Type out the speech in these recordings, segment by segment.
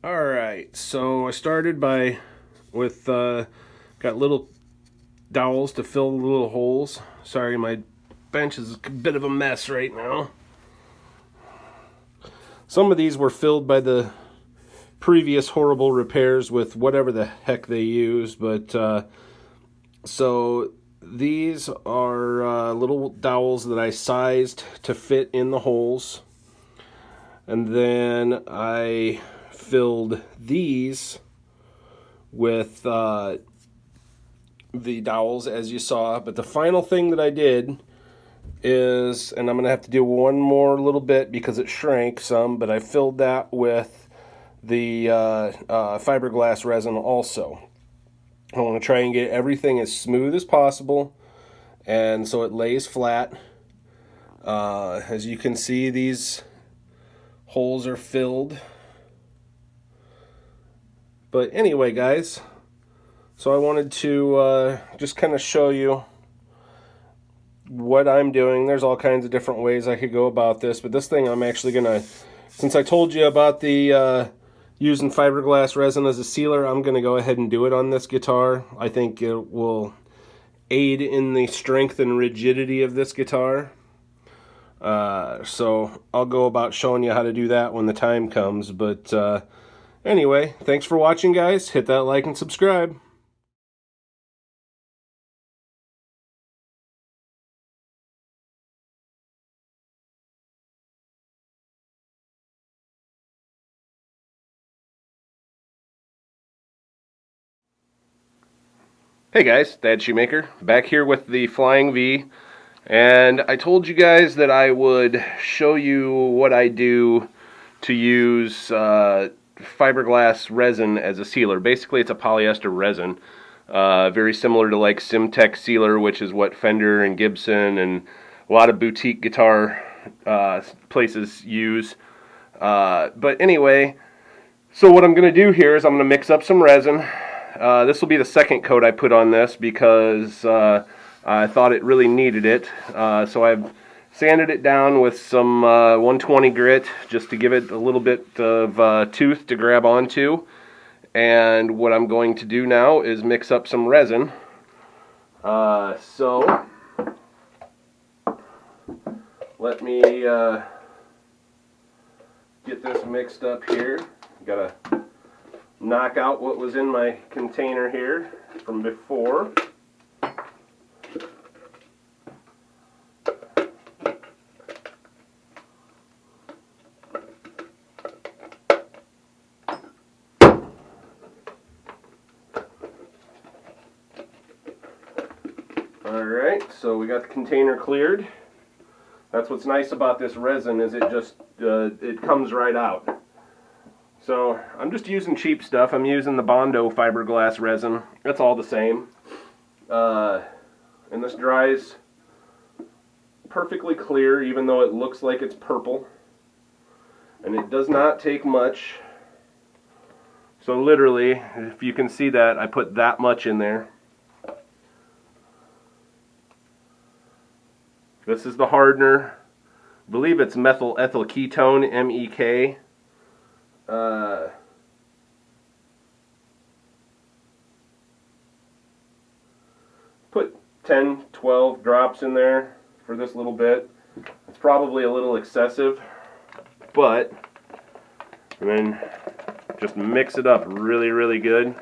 Alright, so I started with got little dowels to fill the little holes. Sorry, my bench is a bit of a mess right now. Some of these were filled by the previous horrible repairs with whatever the heck they use, but so these are little dowels that I sized to fit in the holes, and then I filled these with the dowels as you saw. But the final thing that I did is, and I'm going to have to do one more little bit because it shrank some, but I filled that with the fiberglass resin also. I want to try and get everything as smooth as possible, and so it lays flat. As you can see, these holes are filled. But anyway, guys, so I wanted to just kind of show you what I'm doing. There's all kinds of different ways I could go about this, but this thing I'm actually going to, since I told you about the using fiberglass resin as a sealer, I'm going to go ahead and do it on this guitar. I think it will aid in the strength and rigidity of this guitar. So I'll go about showing you how to do that when the time comes, but anyway, thanks for watching, guys. Hit that like and subscribe. Hey guys, Dad Shoemaker, back here with the Flying V, and I told you guys that I would show you what I do to use fiberglass resin as a sealer. Basically, it's a polyester resin, very similar to like Simtex sealer, which is what Fender and Gibson and a lot of boutique guitar places use. But anyway, so what I'm going to do here is I'm going to mix up some resin. This will be the second coat I put on this because I thought it really needed it. So I've sanded it down with some 120 grit just to give it a little bit of tooth to grab onto. And what I'm going to do now is mix up some resin. So let me get this mixed up here. Gotta knock out what was in my container here from before. Alright, so we got the container cleared. That's what's nice about this resin, is it just it comes right out. So I'm just using cheap stuff. I'm using the Bondo fiberglass resin. It's all the same. And this dries perfectly clear, even though it looks like it's purple. And it does not take much. So literally, if you can see that, I put that much in there. This is the hardener. I believe it's methyl ethyl ketone, MEK. Put 10, 12 drops in there for this little bit. It's probably a little excessive, but and then just mix it up really, really good.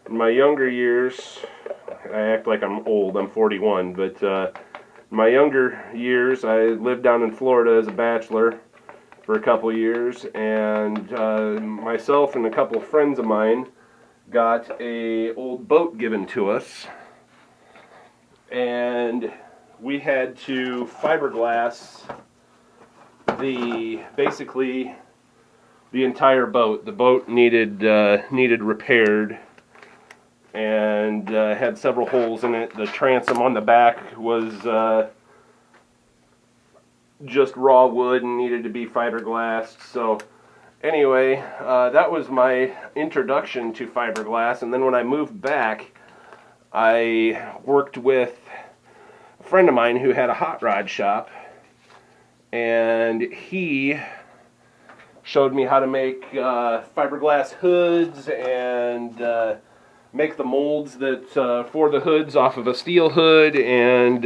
In my younger years, I act like I'm old, I'm 41, but in my younger years, I lived down in Florida as a bachelor for a couple years, and myself and a couple of friends of mine got an old boat given to us, and we had to fiberglass basically the entire boat. The boat needed repaired and had several holes in it. The transom on the back was just raw wood and needed to be fiberglassed. So anyway, that was my introduction to fiberglass. And then when I moved back, I worked with a friend of mine who had a hot rod shop, and he showed me how to make fiberglass hoods and make the molds that for the hoods off of a steel hood, and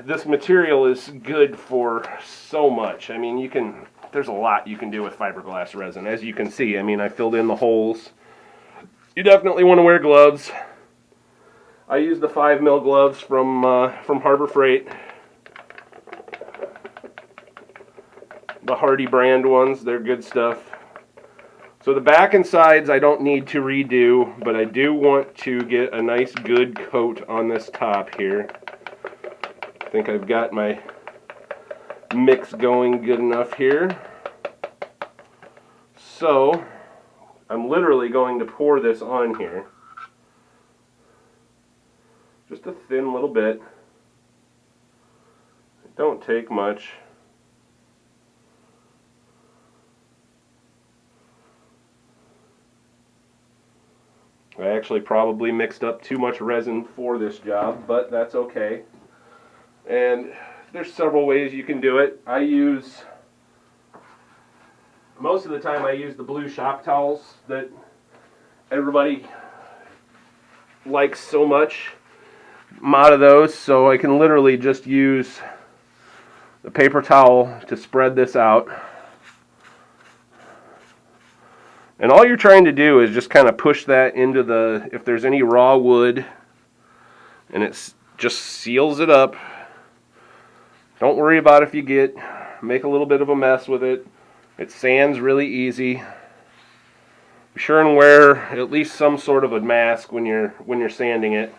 this material is good for so much. I mean, there's a lot you can do with fiberglass resin. As you can see, I mean, I filled in the holes. You definitely want to wear gloves. I use the 5mm gloves from Harbor Freight. The Hardy brand ones, they're good stuff. So the back and sides I don't need to redo, but I do want to get a nice good coat on this top here. I think I've got my mix going good enough here. So I'm literally going to pour this on here. Just a thin little bit. It don't take much. I actually probably mixed up too much resin for this job, but that's okay. And there's several ways you can do it. Most of the time I use the blue shop towels that everybody likes so much. I'm out of those, so I can literally just use the paper towel to spread this out. And all you're trying to do is just kind of push that into if there's any raw wood, and it just seals it up. Don't worry about if you make a little bit of a mess with it. It sands really easy. Be sure and wear at least some sort of a mask when you're sanding it,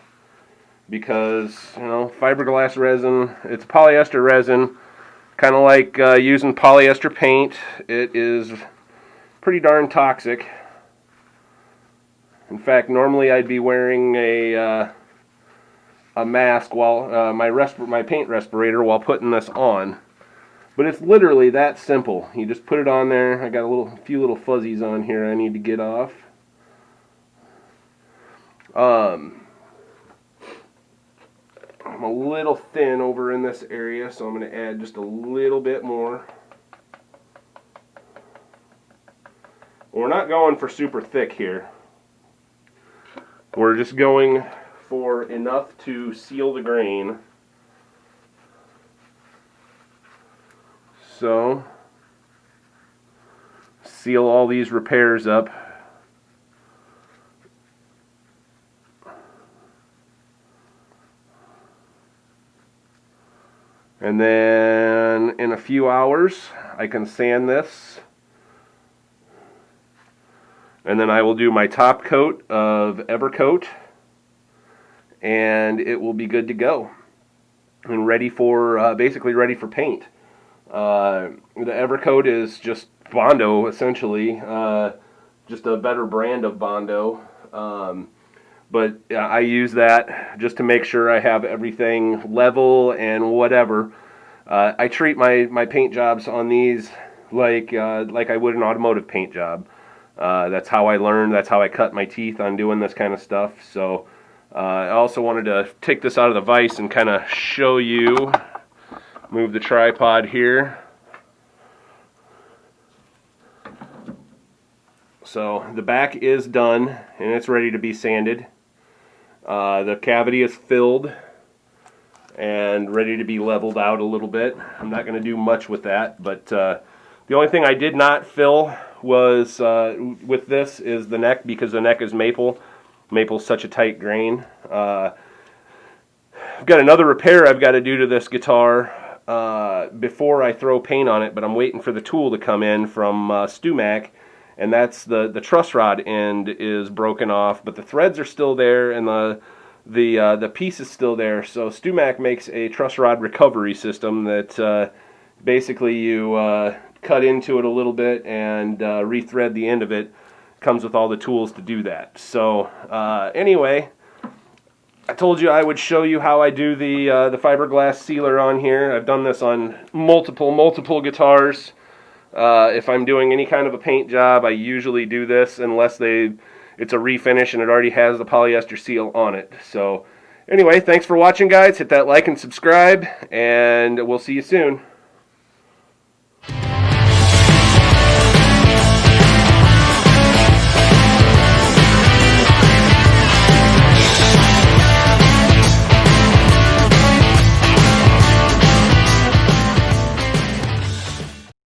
because fiberglass resin, it's polyester resin, kind of like using polyester paint. It is pretty darn toxic. In fact, normally I'd be wearing a mask while my paint respirator while putting this on. But it's literally that simple. You just put it on there. I got a few little fuzzies on here I need to get off. I'm a little thin over in this area, so I'm going to add just a little bit more. We're not going for super thick here. We're just going for enough to seal the grain. So, seal all these repairs up. And then in a few hours, I can sand this. And then I will do my top coat of Evercoat, and it will be good to go and ready for basically ready for paint. The Evercoat is just Bondo, essentially, just a better brand of Bondo. But I use that just to make sure I have everything level and whatever. I treat my paint jobs on these like I would an automotive paint job. That's how I learned. That's how I cut my teeth on doing this kind of stuff. So I also wanted to take this out of the vise and kind of show you. Move the tripod here. So the back is done and it's ready to be sanded. The cavity is filled and ready to be leveled out a little bit. I'm not going to do much with that, but the only thing I did not fill was with this is the neck, because the neck is maple. Maple's such a tight grain. I've got another repair I've got to do to this guitar before I throw paint on it, but I'm waiting for the tool to come in from StuMac, and that's the truss rod end is broken off, but the threads are still there and the piece is still there. So StuMac makes a truss rod recovery system that basically you cut into it a little bit and rethread the end of it. Comes with all the tools to do that. So anyway, I told you I would show you how I do the fiberglass sealer on here. I've done this on multiple guitars. If I'm doing any kind of a paint job, I usually do this unless it's a refinish and it already has the polyester seal on it. So Anyway, thanks for watching, guys. Hit that like and subscribe, and we'll see you soon.